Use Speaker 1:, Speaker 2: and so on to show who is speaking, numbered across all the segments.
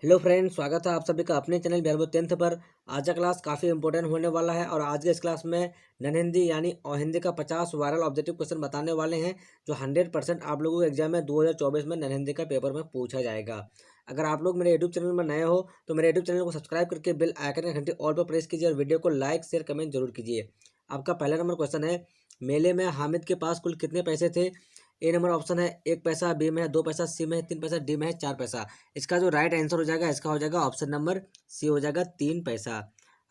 Speaker 1: Hello friends, स्वागत है आप सभी का अपने चैनल बिहार बोर्ड 10th पर। आज का क्लास काफ़ी इंपॉर्टेंट होने वाला है और आज के इस क्लास में नन हिंदी यानी और हिंदी का 50 वायरल ऑब्जेक्टिव क्वेश्चन बताने वाले हैं जो 100% आप लोगों के एग्जाम में 2024 में नन हिंदी का पेपर में पूछा जाएगा। अगर आप लोग मेरे यूट्यूब चैनल में नए हो तो मेरे यूट्यूब चैनल को सब्सक्राइब करके बेल आइकन का घंटी ऑल पर प्रेस कीजिए और वीडियो को लाइक शेयर कमेंट जरूर कीजिए। आपका पहला नंबर क्वेश्चन है, मेले में हामिद के पास कुल कितने पैसे थे? ए नंबर ऑप्शन है 1 पैसा, बी में है 2 पैसा, सी में है 3 पैसा, डी में है 4 पैसा। इसका जो राइट आंसर हो जाएगा इसका हो जाएगा ऑप्शन नंबर सी हो जाएगा 3 पैसा।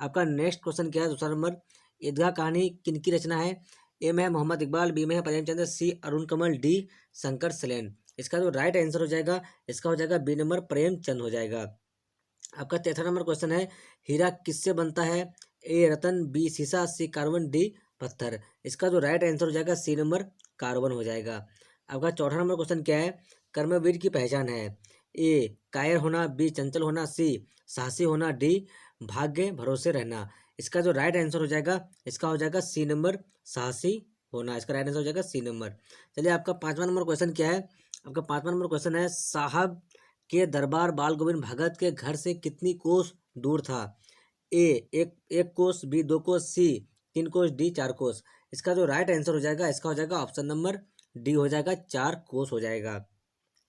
Speaker 1: आपका नेक्स्ट क्वेश्चन क्या है? दूसरा नंबर, ईदगाह कहानी किनकी रचना है? ए में है मोहम्मद इकबाल, बी में है प्रेमचंद्र, सी अरुण कमल, डी शंकर सलेन। इसका जो राइट आंसर हो जाएगा इसका हो जाएगा बी नंबर प्रेमचंद हो जाएगा। आपका तीसरा नंबर क्वेश्चन है, हीरा किससे बनता है? ए रतन, बी सीसा, सी कार्बन, डी पत्थर। इसका जो राइट आंसर हो जाएगा सी नंबर कार्बन हो जाएगा। आपका चौथा नंबर क्वेश्चन क्या है? कर्मवीर की पहचान है? ए कायर होना, बी चंचल होना, सी साहसी होना, डी भाग्य भरोसे रहना। इसका जो राइट आंसर हो जाएगा इसका हो जाएगा सी नंबर साहसी होना। इसका राइट आंसर हो जाएगा सी नंबर। चलिए, आपका पांचवा नंबर क्वेश्चन क्या है? आपका पांचवा नंबर क्वेश्चन है, साहब के दरबार बाल गोविंद भगत के घर से कितनी कोस दूर था? ए एक कोस, बी 2 कोस, सी 3 कोस, डी 4 कोस। इसका जो राइट आंसर हो जाएगा इसका हो जाएगा ऑप्शन नंबर डी हो जाएगा 4 कोस हो जाएगा।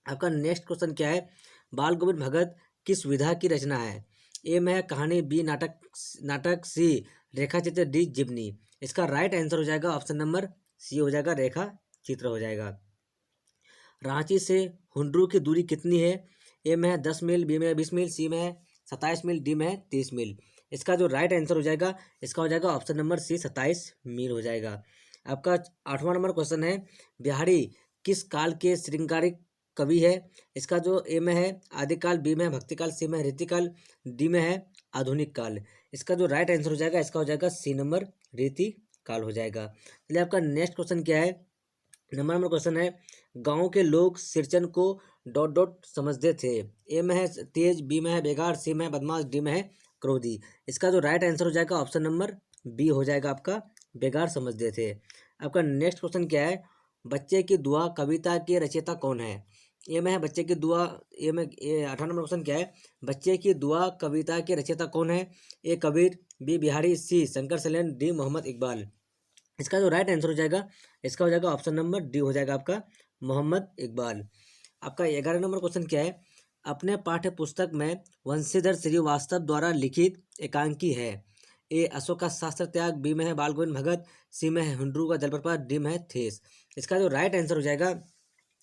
Speaker 1: आपका नेक्स्ट क्वेश्चन क्या है? बाल गोविंद भगत किस विधा की रचना है? ए में है कहानी, बी नाटक, सी रेखा चित्र, डी जीवनी। इसका राइट आंसर हो जाएगा ऑप्शन नंबर सी हो जाएगा रेखा चित्र हो जाएगा। रांची से हुंड्रू की दूरी कितनी है? ए में है 10 मील, बी में है 20 मील, सी में है 27 मील, डी में है 30 मील। इसका जो राइट आंसर हो जाएगा इसका हो जाएगा ऑप्शन नंबर सी 27 मील हो जाएगा। आपका आठवां नंबर क्वेश्चन है, बिहारी किस काल के श्रृंगारिक कवि है? इसका जो ए में है आदिकाल, बी में है भक्तिकाल, सी में है रीतिकाल, डी में है आधुनिक काल। इसका जो राइट आंसर हो जाएगा इसका हो जाएगा सी नंबर रीति काल हो जाएगा। चलिए, आपका नेक्स्ट क्वेश्चन क्या है? नंबर क्वेश्चन है, गांव के लोग सिरचन को डॉट डॉट समझते थे। ए में है तेज, बी में है बेगार, सी में है बदमाश, डी में है क्रोधी। इसका जो राइट आंसर हो जाएगा ऑप्शन नंबर बी हो जाएगा आपका बेगार समझते थे। आपका नेक्स्ट क्वेश्चन क्या है? बच्चे की दुआ कविता के रचयिता कौन है? ए में है बच्चे की दुआ, ए में 18 नंबर क्वेश्चन क्या है? बच्चे की दुआ कविता के रचयिता कौन है? ए कबीर, बी बिहारी, सी शंकर सलेन, डी मोहम्मद इकबाल। इसका जो राइट आंसर हो जाएगा इसका हो जाएगा ऑप्शन नंबर डी हो जाएगा आपका मोहम्मद इकबाल। आपका 11 नंबर क्वेश्चन क्या है? अपने पाठ्य पुस्तक में वंशीधर श्रीवास्तव द्वारा लिखित एकांकी है? ए अशोक का शास्त्र त्याग, बी में है बाल गोविंद भगत, सी में है हुंड्रू का जलप्रपात, डी में है थेस। इसका जो राइट आंसर हो जाएगा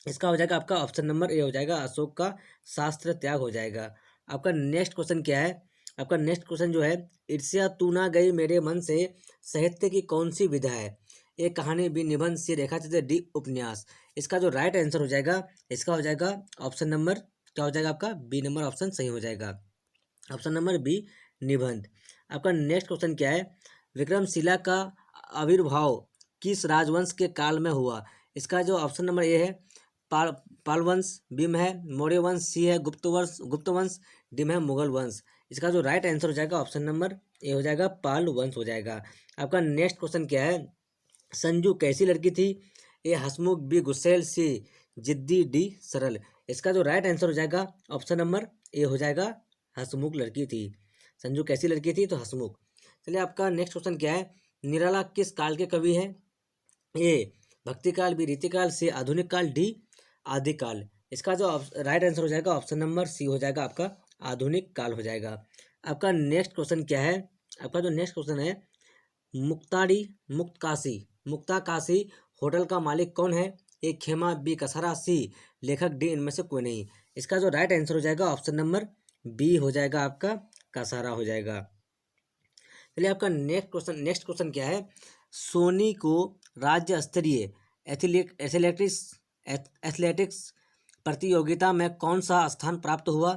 Speaker 1: इसका हो जाएगा आपका ऑप्शन नंबर ए हो जाएगा अशोक का शास्त्र त्याग हो जाएगा। आपका नेक्स्ट क्वेश्चन क्या है? आपका नेक्स्ट क्वेश्चन जो है, ईर्ष्या तू ना गई मेरे मन से साहित्य की कौन सी विधा है? ए कहानी, बी निबंध, सी रेखाचित्र, डी उपन्यास। इसका जो राइट आंसर हो जाएगा इसका हो जाएगा ऑप्शन नंबर क्या हो जाएगा आपका बी नंबर ऑप्शन सही हो जाएगा। ऑप्शन नंबर बी निबंध। आपका नेक्स्ट क्वेश्चन क्या है? विक्रमशिला का आविर्भाव किस राजवंश के काल में हुआ? इसका जो ऑप्शन नंबर ए है पाल पाल वंश, बी में है मौर्य वंश, सी है गुप्त वंश, डी में है मुगल वंश। इसका जो राइट आंसर हो जाएगा ऑप्शन नंबर ए हो जाएगा पाल वंश हो जाएगा। आपका नेक्स्ट क्वेश्चन क्या है? संजू कैसी लड़की थी? ए हंसमुख, बी गुस्सेल, सी जिद्दी, डी सरल। इसका जो राइट आंसर हो जाएगा ऑप्शन नंबर ए हो जाएगा हंसमुख लड़की थी। संजू कैसी लड़की थी? तो हंसमुख। चलिए, आपका नेक्स्ट क्वेश्चन क्या है? निराला किस काल के कवि हैं? ए भक्तिकाल, बी रीतिकाल, सी आधुनिक काल, डी आदिकाल। इसका जो राइट आंसर हो जाएगा ऑप्शन नंबर सी हो जाएगा आपका आधुनिक काल हो जाएगा। आपका नेक्स्ट क्वेश्चन क्या है? आपका जो नेक्स्ट क्वेश्चन है, मुक्ताड़ी मुक्ता काशी होटल का मालिक कौन है? ए खेमा, बी कसारा, सी लेखक, डी इनमें से कोई नहीं। इसका जो राइट आंसर हो जाएगा ऑप्शन नंबर बी हो जाएगा आपका कसारा हो जाएगा। चलिए, आपका नेक्स्ट क्वेश्चन क्या है? सोनी को राज्य स्तरीय एथलेटिक्स प्रतियोगिता में कौन सा स्थान प्राप्त हुआ?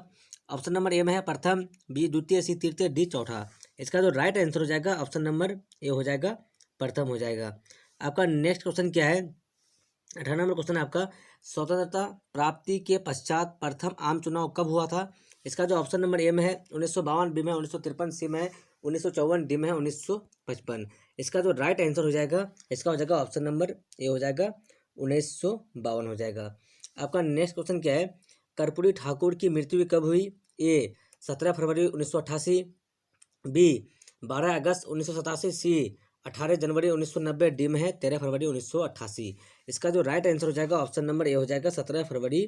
Speaker 1: ऑप्शन नंबर ए में है प्रथम, बी द्वितीय, सी तृतीय, डी चौथा। इसका जो राइट आंसर हो जाएगा ऑप्शन नंबर ए हो जाएगा प्रथम हो जाएगा। आपका नेक्स्ट क्वेश्चन क्या है? 18 नंबर क्वेश्चन है आपका, स्वतंत्रता प्राप्ति के पश्चात प्रथम आम चुनाव कब हुआ था? इसका जो ऑप्शन नंबर ए में है 1952, बी में 1953, सी में 1954, डी में 1955। इसका जो राइट आंसर हो जाएगा इसका हो जाएगा ऑप्शन नंबर ए हो जाएगा 1952 हो जाएगा। आपका नेक्स्ट क्वेश्चन क्या है? कर्पूरी ठाकुर की मृत्यु कब हुई? ए 17 फरवरी 1988, बी 12 अगस्त 1987, सी 18 जनवरी 1990, डी में है 13 फरवरी 1988। इसका जो राइट आंसर हो जाएगा ऑप्शन नंबर ए हो जाएगा 17 फरवरी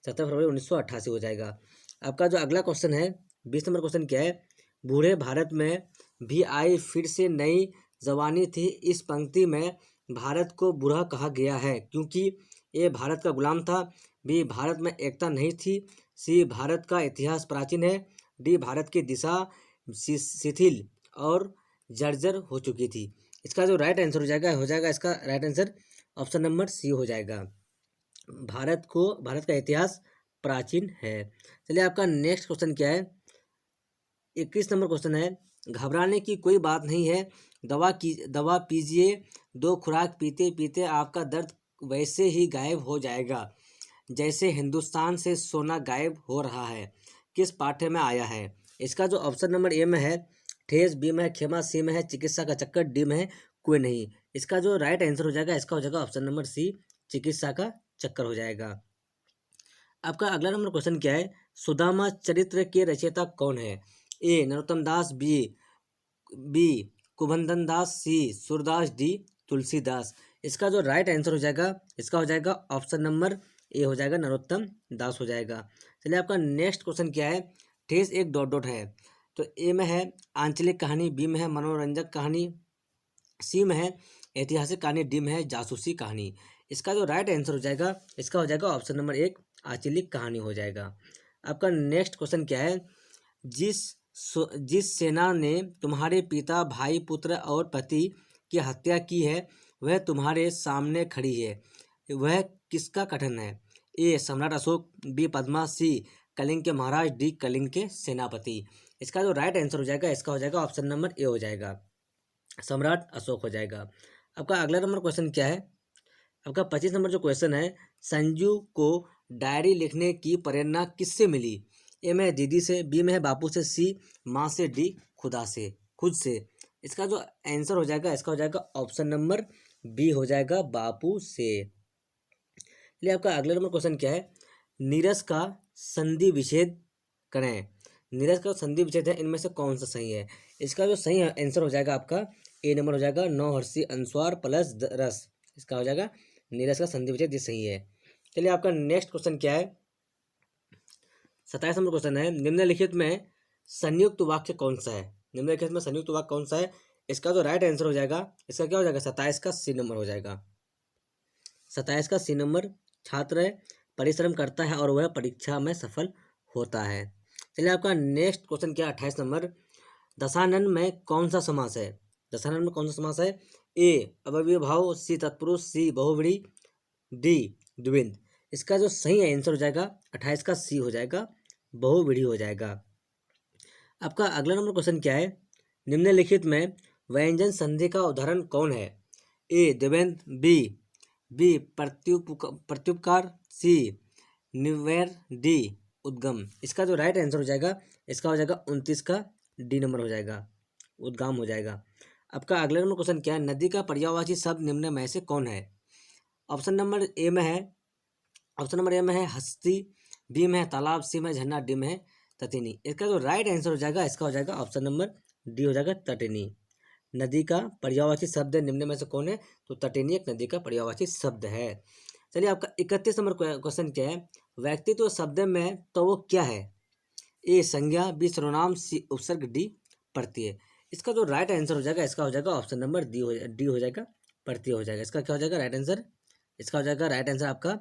Speaker 1: 1988 हो जाएगा। आपका जो अगला क्वेश्चन है 20 नंबर क्वेश्चन क्या है, बूढ़े भारत में भी आई फिर से नई जवानी थी, इस पंक्ति में भारत को बूढ़ा कहा गया है क्योंकि ए भारत का गुलाम था, बी भारत में एकता नहीं थी, सी भारत का इतिहास प्राचीन है, डी भारत की दिशा शिथिल और जर्जर हो चुकी थी। इसका जो राइट आंसर हो जाएगा इसका right answer option number C हो जाएगा, भारत का इतिहास प्राचीन है। चलिए आपका नेक्स्ट क्वेश्चन क्या है, 21 नंबर क्वेश्चन है, घबराने की कोई बात नहीं है, दवा पीजिए, 2 खुराक पीते पीते आपका दर्द वैसे ही गायब हो जाएगा जैसे हिंदुस्तान से सोना गायब हो रहा है, किस पाठ्य में आया है। इसका जो ऑप्शन नंबर ए में है ठेस, बी में है खेमा, सी में है चिकित्सा का चक्कर, डी में है कोई नहीं। इसका जो राइट आंसर हो जाएगा इसका हो जाएगा ऑप्शन नंबर सी चिकित्सा का चक्कर हो जाएगा। आपका अगला नंबर क्वेश्चन क्या है, सुदामा चरित्र के रचयिता कौन है, ए नरोत्तम दास, बी कुबंदन दास, सी सूरदास, डी तुलसीदास। इसका जो राइट आंसर हो जाएगा इसका हो जाएगा ऑप्शन नंबर ए हो जाएगा नरोत्तम दास हो जाएगा। चलिए आपका नेक्स्ट क्वेश्चन क्या है, ठेस एक डॉट डॉट है, तो ए में है आंचलिक कहानी, बी में है मनोरंजक कहानी, सी में है ऐतिहासिक कहानी, डी में है जासूसी कहानी। इसका जो राइट आंसर हो जाएगा इसका हो जाएगा ऑप्शन नंबर एक आंचलिक कहानी हो जाएगा। आपका नेक्स्ट क्वेश्चन क्या है, जिस सेना ने तुम्हारे पिता, भाई, पुत्र और पति की हत्या की है वह तुम्हारे सामने खड़ी है, वह किसका कथन है, ए सम्राट अशोक, बी पद्मा, सी कलिंग के महाराज, डी कलिंग के सेनापति। इसका जो राइट आंसर हो जाएगा इसका हो जाएगा ऑप्शन नंबर ए हो जाएगा, सम्राट अशोक हो जाएगा। आपका अगला नंबर क्वेश्चन क्या है, आपका 25 नंबर जो क्वेश्चन है, संजू को डायरी लिखने की प्रेरणा किससे मिली, ए में है दीदी से, बी में है बापू से, सी माँ से, डी खुद से। इसका जो आंसर हो जाएगा इसका हो जाएगा ऑप्शन नंबर बी हो जाएगा बापू से। चलिए आपका अगला नंबर क्वेश्चन क्या है, नीरस का संधि विच्छेद करें, नीरस का संधि विच्छेद है इनमें से कौन सा सही है। इसका जो सही आंसर हो जाएगा आपका ए नंबर हो जाएगा नौ हर्षी अनुस्वार प्लस रस, इसका हो जाएगा नीरस का संधि विच्छेद ये सही है। चलिए आपका नेक्स्ट क्वेश्चन क्या है, 27 नंबर क्वेश्चन है, निम्नलिखित में संयुक्त वाक्य कौन सा है, निम्नलिखित में संयुक्त वाक्य कौन सा है। इसका जो राइट आंसर हो जाएगा इसका क्या हो जाएगा 27 का सी नंबर हो जाएगा, 27 का सी नंबर, छात्र परिश्रम करता है और वह परीक्षा में सफल होता है। चलिए आपका नेक्स्ट क्वेश्चन क्या 28 नंबर, दशानन में कौन सा समास है, दशानन में कौन सा समास है, ए अव्ययीभाव भाव, सी तत्पुरुष, सी बहुव्रीहि, डी द्विंद। इसका जो सही आंसर हो जाएगा 28 का सी हो जाएगा बहुव्रीहि हो जाएगा। आपका अगला नंबर क्वेश्चन क्या है, निम्नलिखित में व्यंजन संधि का उदाहरण कौन है, ए देवेंद्र, बी प्रत्युपकार, सी निवेर, डी उद्गम। इसका जो राइट आंसर हो जाएगा इसका हो जाएगा 29 का डी नंबर हो जाएगा उद्गम हो जाएगा। आपका अगला नंबर क्वेश्चन क्या है, नदी का पर्यायवाची शब्द निम्न में से कौन है। ऑप्शन नंबर ए में है हस्ती, बी में है तालाब, सी में झरना, डी में है तटिनी। इसका जो राइट आंसर हो जाएगा इसका हो जाएगा ऑप्शन नंबर डी हो जाएगा तटिनी। नदी का पर्यायवाची शब्द निम्न में से कौन है, तो तटिनी एक नदी का पर्यायवाची शब्द है। चलिए आपका 31 नंबर क्वेश्चन क्या है, व्यक्तित्व शब्द में तो वो क्या है, ए संज्ञा, बी सर्वनाम, सी उपसर्ग, डी प्रत्यय। इसका जो राइट आंसर हो जाएगा इसका हो जाएगा ऑप्शन नंबर डी हो जाएगा प्रत्यय हो जाएगा। इसका क्या हो जाएगा राइट आंसर, इसका हो जाएगा राइट आंसर आपका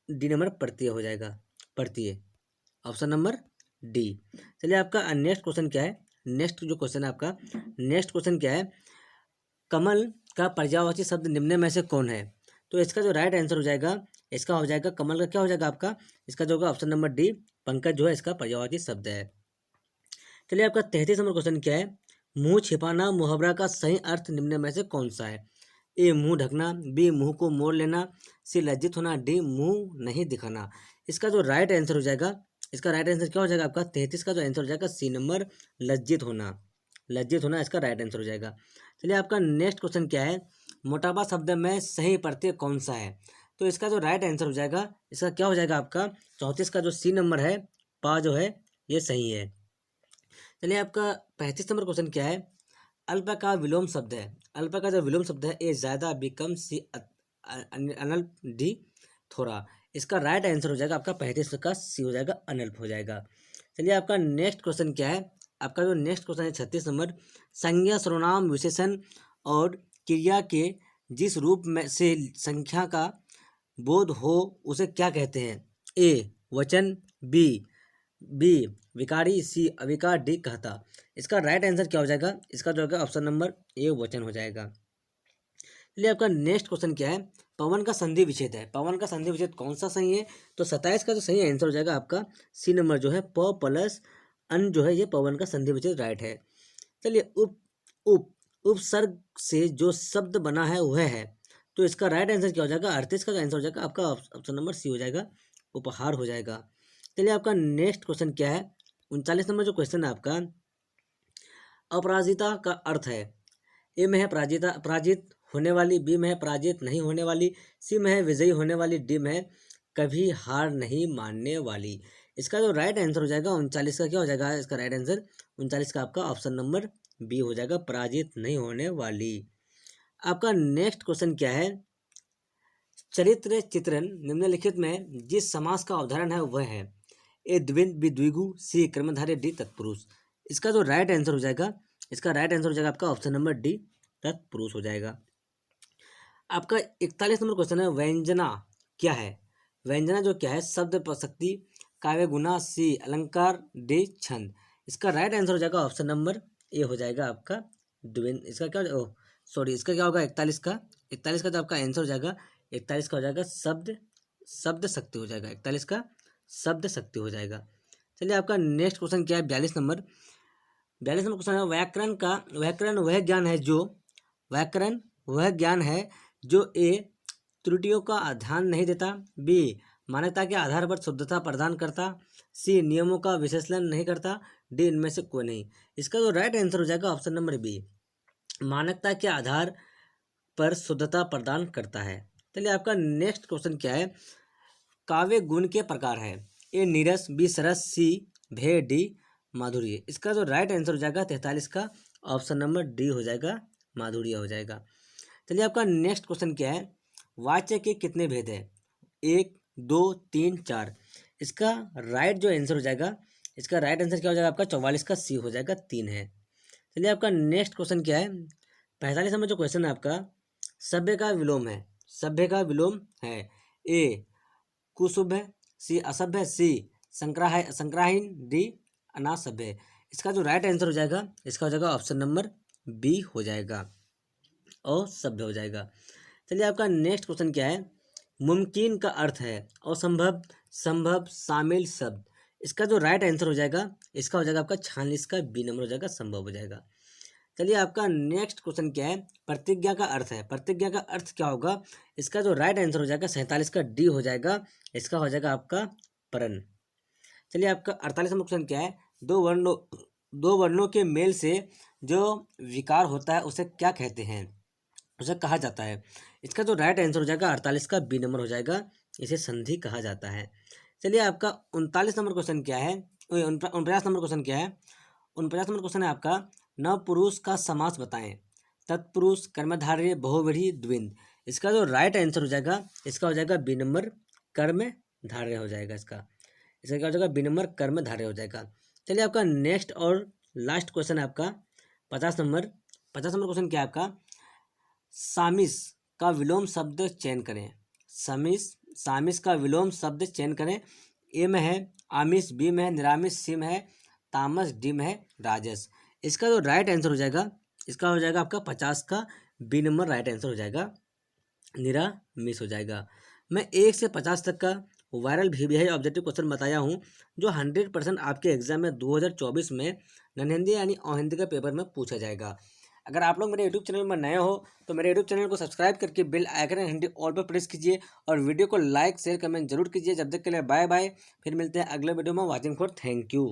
Speaker 1: डी नंबर प्रत्यय हो जाएगा, प्रत्यय ऑप्शन नंबर डी। चलिए आपका नेक्स्ट क्वेश्चन क्या है, नेक्स्ट जो क्वेश्चन है आपका नेक्स्ट क्वेश्चन क्या है, कमल का पर्यायवाची शब्द निम्न में से कौन है। तो इसका जो राइट आंसर हो जाएगा इसका हो जाएगा कमल का क्या हो जाएगा आपका, इसका जो होगा ऑप्शन नंबर डी पंकज जो है इसका पर्यायवाची शब्द है। चलिए आपका 33 नंबर क्वेश्चन क्या है, मुंह छिपाना मुहावरा का सही अर्थ निम्न में से कौन सा है, ए मुंह ढकना, बी मुंह को मोड़ लेना, सी लज्जित होना, डी मुंह नहीं दिखाना। इसका जो राइट आंसर हो जाएगा इसका राइट आंसर क्या हो जाएगा आपका 33 का जो आंसर हो जाएगा सी नंबर लज्जित होना इसका राइट आंसर हो जाएगा। चलिए आपका नेक्स्ट क्वेश्चन क्या है, मोटापा शब्द में सही प्रत्यय कौन सा है। तो इसका जो राइट आंसर हो जाएगा इसका क्या हो जाएगा आपका 34 का जो सी नंबर है पा जो है ये सही है। चलिए आपका 35 नंबर क्वेश्चन क्या है। अल्प का विलोम शब्द है, अल्प का जो विलोम शब्द है ए ज़्यादा बिकम सी अनल्प डी थोड़ा। इसका राइट आंसर हो जाएगा आपका 35 का सी हो जाएगा, अनल्प हो जाएगा। चलिए आपका नेक्स्ट क्वेश्चन क्या है। आपका जो नेक्स्ट क्वेश्चन है 36 नंबर। संज्ञा सर्वनाम विशेषण और क्रिया के जिस रूप में से संख्या का बोध हो उसे क्या कहते हैं। ए वचन, बी विकारी, सी अविकार, डी कहता। इसका राइट आंसर क्या हो जाएगा। इसका जो होगा ऑप्शन नंबर ए वचन हो जाएगा। चलिए आपका नेक्स्ट क्वेश्चन क्या है। पवन का संधि विच्छेद है, पवन का संधि विच्छेद कौन सा सही है। तो 27 का जो सही आंसर हो जाएगा आपका सी नंबर जो है प प्लस अन जो है ये पवन का संधि विच्छेद राइट है। चलिए उप उप उपसर्ग से जो शब्द बना है वह है। तो इसका राइट आंसर क्या हो जाएगा। 38 का आंसर हो जाएगा आपका ऑप्शन नंबर सी हो जाएगा, उपहार हो जाएगा। चलिए आपका नेक्स्ट क्वेश्चन क्या है। 39 नंबर जो क्वेश्चन है आपका। अपराजिता का अर्थ है। ए में है पराजित होने वाली, बी में है पराजित नहीं होने वाली, सी में है विजयी होने वाली, डी में है कभी हार नहीं मानने वाली। इसका जो राइट आंसर हो जाएगा 39 का क्या हो जाएगा। इसका राइट आंसर 39 का आपका ऑप्शन नंबर बी हो जाएगा, पराजित नहीं होने वाली। आपका नेक्स्ट क्वेश्चन क्या है। चरित्र चित्रण निम्नलिखित में जिस समास का उदाहरण है वह है। ए द्विंद, बी द्विगु, सी कर्मधारय, डी तत्पुरुष। इसका जो राइट आंसर हो जाएगा, इसका राइट आंसर हो जाएगा आपका ऑप्शन नंबर डी तत्पुरुष हो जाएगा। आपका 41 नंबर क्वेश्चन है। व्यंजना क्या है। व्यंजना जो क्या है शब्द प्रसक्ति, काव्य गुना, सी अलंकार, डी छंद। इसका राइट आंसर हो जाएगा ऑप्शन नंबर ए हो जाएगा आपका द्विंद। इसका क्या इसका क्या होगा 41 का जो आपका आंसर हो जाएगा 41 का हो जाएगा शब्द शक्ति हो जाएगा। 41 का शब्द शक्ति हो जाएगा। चलिए आपका नेक्स्ट क्वेश्चन क्या है। 42 नंबर क्वेश्चन है। व्याकरण वह ज्ञान है जो ए त्रुटियों का ध्यान नहीं देता, बी मान्यता के आधार पर शुद्धता प्रदान करता, सी नियमों का विश्लेषण नहीं करता, डी इनमें से कोई नहीं। इसका जो राइट आंसर हो जाएगा ऑप्शन नंबर बी, मानकता के आधार पर शुद्धता प्रदान करता है। चलिए आपका नेक्स्ट क्वेश्चन क्या है। काव्य गुण के प्रकार है। ए नीरस, बी सरस, सी भय, डी माधुर्य। इसका जो राइट आंसर हो जाएगा 43 का ऑप्शन नंबर डी हो जाएगा, माधुर्य हो जाएगा। चलिए आपका नेक्स्ट क्वेश्चन क्या है। वाच्य के कितने भेद है। 1 2 3 4। इसका राइट जो आंसर हो जाएगा, इसका राइट आंसर क्या हो जाएगा आपका 44 का सी हो जाएगा, 3 है। चलिए आपका नेक्स्ट क्वेश्चन क्या है। 45 नंबर जो क्वेश्चन है आपका। सभ्य का विलोम है, सभ्य का विलोम है। ए कुसुभ, सी असभ्य, सी संग्राहीन, डी अनासभ्य। इसका जो राइट आंसर हो जाएगा, इसका हो जाएगा ऑप्शन नंबर बी हो जाएगा, असभ्य हो जाएगा। चलिए आपका नेक्स्ट क्वेश्चन क्या है। मुमकिन का अर्थ है असंभव, संभव, शामिल शब्द। इसका जो राइट आंसर हो जाएगा, इसका हो जाएगा आपका 46 का बी नंबर हो जाएगा, संभव हो जाएगा। चलिए आपका नेक्स्ट क्वेश्चन क्या है। प्रतिज्ञा का अर्थ है, प्रतिज्ञा का अर्थ क्या होगा। इसका जो राइट आंसर हो जाएगा 47 का डी हो जाएगा, इसका हो जाएगा आपका प्रण। चलिए आपका 48 नंबर क्वेश्चन क्या है। दो वर्णों के मेल से जो विकार होता है उसे क्या कहते हैं, उसे कहा जाता है। इसका जो राइट आंसर हो जाएगा 48 का बी नंबर हो जाएगा, इसे संधि कहा जाता है। चलिए आपका 39 नंबर क्वेश्चन क्या है। 49 नंबर क्वेश्चन क्या है। 49 नंबर क्वेश्चन है आपका। नवपुरुष का समास बताएं। तत्पुरुष, कर्मधारय, बहुव्रीहि, द्विंद। इसका जो राइट आंसर हो जाएगा, इसका हो जाएगा बी नंबर कर्मधारय हो जाएगा। इसका क्या हो जाएगा बी नंबर कर्मधारय हो जाएगा। चलिए आपका नेक्स्ट और लास्ट क्वेश्चन है आपका 50 नंबर क्वेश्चन क्या है आपका। सामिस का विलोम शब्द चयन करें। सामिस का विलोम शब्द चयन करें। ए में है आमिष, बी में है निरामिष, सी में है तामस, डी में है राजस। इसका जो राइट आंसर हो जाएगा, इसका हो जाएगा आपका 50 का बी नंबर राइट आंसर हो जाएगा, निरामिष हो जाएगा। मैं 1 से 50 तक का वायरल वीवीआई ऑब्जेक्टिव क्वेश्चन बताया हूँ जो 100% आपके एग्जाम में 2024 में ननहिंदी यानी अहिंदी का पेपर में पूछा जाएगा। अगर आप लोग मेरे यूट्यूब चैनल में नए हो तो मेरे यूट्यूब चैनल को सब्सक्राइब करके बेल आइकन हिंदी ऑल पर प्रेस कीजिए और वीडियो को लाइक शेयर कमेंट जरूर कीजिए। जब तक के लिए बाय बाय, फिर मिलते हैं अगले वीडियो में। Watching for thank you.